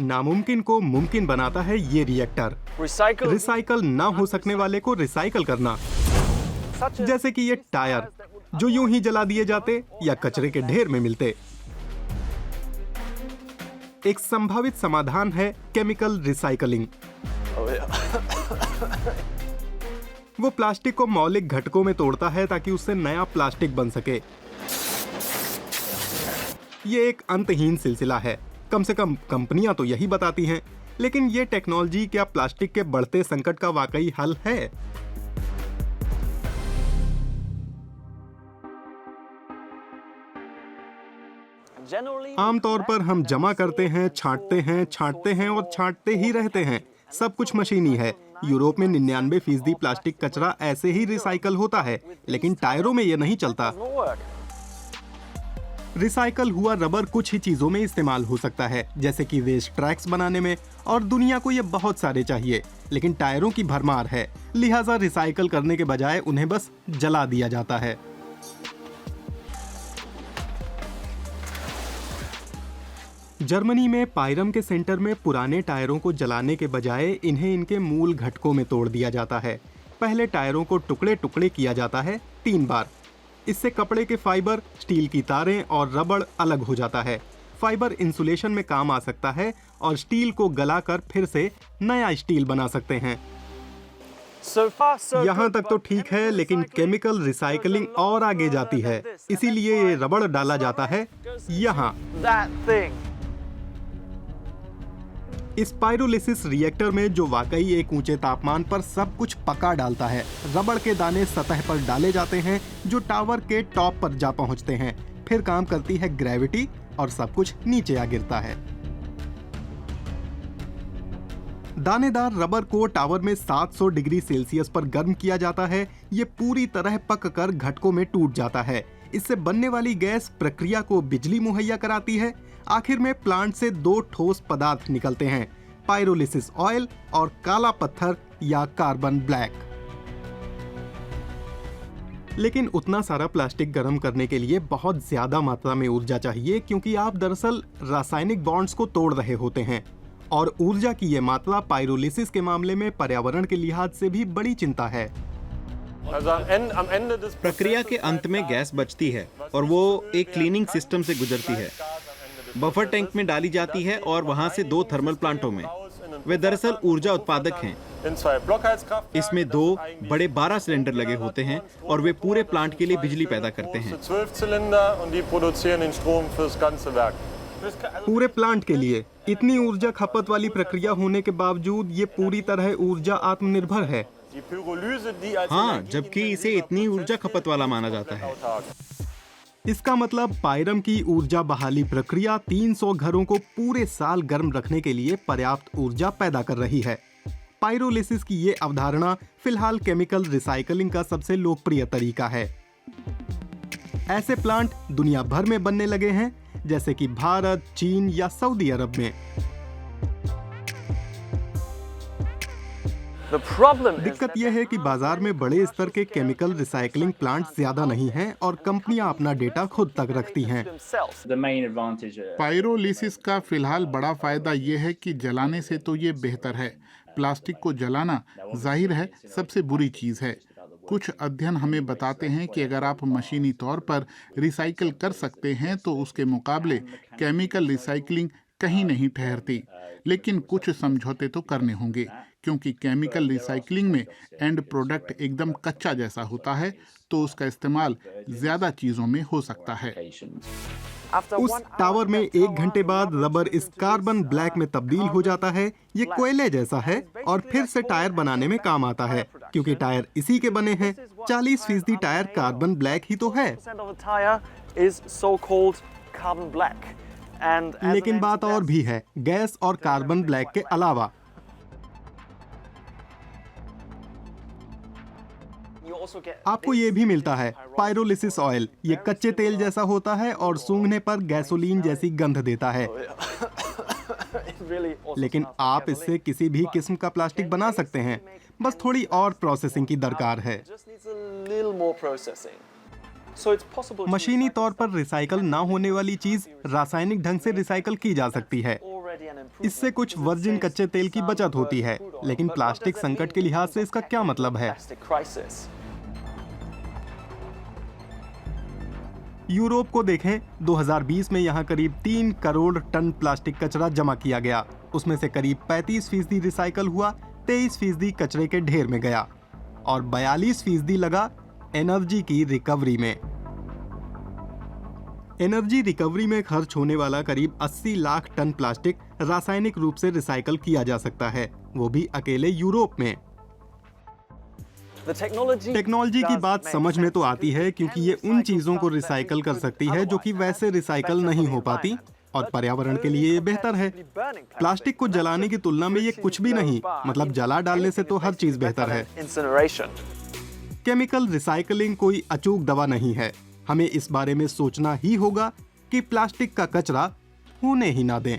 नामुमकिन को मुमकिन बनाता है ये रिएक्टर। रिसाइकल ना हो सकने वाले को रिसाइकल करना, जैसे कि ये टायर जो यूं ही जला दिए जाते या कचरे के ढेर में मिलते। एक संभावित समाधान है केमिकल रिसाइकलिंग। वो प्लास्टिक को मौलिक घटकों में तोड़ता है ताकि उससे नया प्लास्टिक बन सके। ये एक अंतहीन सिलसिला है, कम से कम कंपनियां तो यही बताती हैं। लेकिन ये टेक्नोलॉजी क्या प्लास्टिक के बढ़ते संकट का वाकई हल है? आमतौर पर हम जमा करते हैं, छांटते हैं और छांटते ही रहते हैं। सब कुछ मशीनी है। यूरोप में 99% प्लास्टिक कचरा ऐसे ही रिसाइकल होता है, लेकिन टायरों में ये नहीं चलता। रिसाइकल हुआ रबर कुछ ही चीजों में इस्तेमाल हो सकता है, जैसे कि रेस ट्रैक्स बनाने में, और दुनिया को ये बहुत सारे चाहिए। लेकिन टायरों की भरमार है, लिहाजा रिसाइकल करने के बजाय उन्हें बस जला दिया जाता है। जर्मनी में पायरम के सेंटर में पुराने टायरों को जलाने के बजाय इन्हें इनके मूल घटकों में तोड़ दिया जाता है। पहले टायरों को टुकड़े टुकड़े किया जाता है 3 बार। इससे कपड़े के फाइबर, स्टील की तारें और रबड़ अलग हो जाता है। फाइबर इंसुलेशन में काम आ सकता है और स्टील को गलाकर फिर से नया स्टील बना सकते हैं। यहाँ तक तो ठीक है, लेकिन केमिकल रिसाइकलिंग और आगे जाती है। इसीलिए ये रबड़ डाला जाता है यहाँ। इस पायरोलिसिस रिएक्टर में, जो वाकई एक ऊंचे तापमान पर सब कुछ पका डालता है, रबड़ के दाने सतह पर डाले जाते हैं जो टावर के टॉप पर जा पहुंचते हैं। फिर काम करती है ग्रेविटी और सब कुछ नीचे आ गिरता है। दानेदार रबर को टावर में 700 डिग्री सेल्सियस पर गर्म किया जाता है। ये पूरी तरह पककर घटकों में टूट जाता है। इससे बनने वाली गैस प्रक्रिया को बिजली मुहैया कराती है। आखिर में प्लांट से 2 ठोस पदार्थ निकलते हैं, पायरोलिसिस ऑयल और काला पत्थर या कार्बन ब्लैक। लेकिन उतना सारा प्लास्टिक गर्म करने के लिए बहुत ज्यादा मात्रा में ऊर्जा चाहिए, क्योंकि आप दरअसल रासायनिक बॉन्ड्स को तोड़ रहे होते हैं। और ऊर्जा की ये मात्रा पायरोलिसिस के मामले में पर्यावरण के लिहाज से भी बड़ी चिंता है। प्रक्रिया के अंत में गैस बचती है और वो एक क्लीनिंग सिस्टम से गुजरती है, बफर टैंक में डाली जाती है और वहां से 2 थर्मल प्लांटों में। वे दरअसल ऊर्जा उत्पादक हैं। इसमें 2 बड़े 12 सिलेंडर लगे होते हैं और वे पूरे प्लांट के लिए बिजली पैदा करते हैं। पूरे प्लांट के लिए इतनी ऊर्जा खपत वाली प्रक्रिया होने के बावजूद ये पूरी तरह ऊर्जा आत्मनिर्भर है। हाँ, जबकि इसे इतनी ऊर्जा खपत वाला माना जाता है। इसका मतलब पायरम की ऊर्जा बहाली प्रक्रिया 300 घरों को पूरे साल गर्म रखने के लिए पर्याप्त ऊर्जा पैदा कर रही है। पायरोलिसिस की ये अवधारणा फिलहाल केमिकल रिसाइकलिंग का सबसे लोकप्रिय तरीका है। ऐसे प्लांट दुनिया भर में बनने लगे हैं, जैसे कि भारत, चीन या सऊदी अरब में। दिक्कत यह है कि बाजार में बड़े स्तर के केमिकल रिसाइकलिंग प्लांट ज्यादा नहीं हैं और कंपनियां अपना डेटा खुद तक रखती हैं। पायरोलिसिस का फिलहाल बड़ा फायदा यह है कि जलाने से तो ये बेहतर है। प्लास्टिक को जलाना जाहिर है सबसे बुरी चीज है। कुछ अध्ययन हमें बताते हैं कि अगर आप मशीनी तौर पर रिसाइकल कर सकते हैं तो उसके मुकाबले केमिकल रिसाइकलिंग कहीं नहीं ठहरती। लेकिन कुछ समझौते तो करने होंगे, क्योंकि केमिकल रिसाइकलिंग में एंड प्रोडक्ट एकदम कच्चा जैसा होता है, तो उसका इस्तेमाल ज्यादा चीजों में हो सकता है। उस टावर में 1 घंटे बाद रबर इस कार्बन ब्लैक में तब्दील हो जाता है। ये कोयले जैसा है और फिर से टायर बनाने में काम आता है, क्योंकि टायर इसी के बने हैं। 40% टायर कार्बन ब्लैक ही तो है। लेकिन बात और भी है, गैस और कार्बन ब्लैक के अलावा। आपको ये भी मिलता है पायरोलिसिस ऑयल। ये कच्चे तेल जैसा होता है और सूंघने पर गैसोलीन जैसी गंध देता है। लेकिन आप इससे किसी भी किस्म का प्लास्टिक बना सकते हैं, बस थोड़ी और प्रोसेसिंग की दरकार है। मशीनी तौर पर रिसाइकल ना होने वाली चीज रासायनिक ढंग से रिसाइकल की जा सकती है। इससे कुछ वर्जिन कच्चे तेल की बचत होती है, लेकिन प्लास्टिक संकट के लिहाज से इसका क्या मतलब है? यूरोप को देखें, 2020 में यहाँ करीब 3 करोड़ टन प्लास्टिक कचरा जमा किया गया। उसमें से करीब 35% रिसाइकल हुआ, 23% कचरे के ढेर में गया और 42% लगा एनर्जी की रिकवरी में। एनर्जी रिकवरी में खर्च होने वाला करीब 80 लाख टन प्लास्टिक रासायनिक रूप से रिसाइकल किया जा सकता है, वो भी अकेले यूरोप में। टेक्नोलॉजी की बात समझ में तो आती है, क्योंकि ये उन चीजों को रिसाइकल कर सकती है जो कि वैसे रिसाइकल नहीं हो पाती, और पर्यावरण के लिए ये बेहतर है। प्लास्टिक को जलाने की तुलना में ये कुछ भी नहीं, मतलब जला डालने से तो हर चीज बेहतर है। केमिकल रिसाइकलिंग कोई अचूक दवा नहीं है। हमें इस बारे में सोचना ही होगा कि प्लास्टिक का कचरा होने ही ना दें।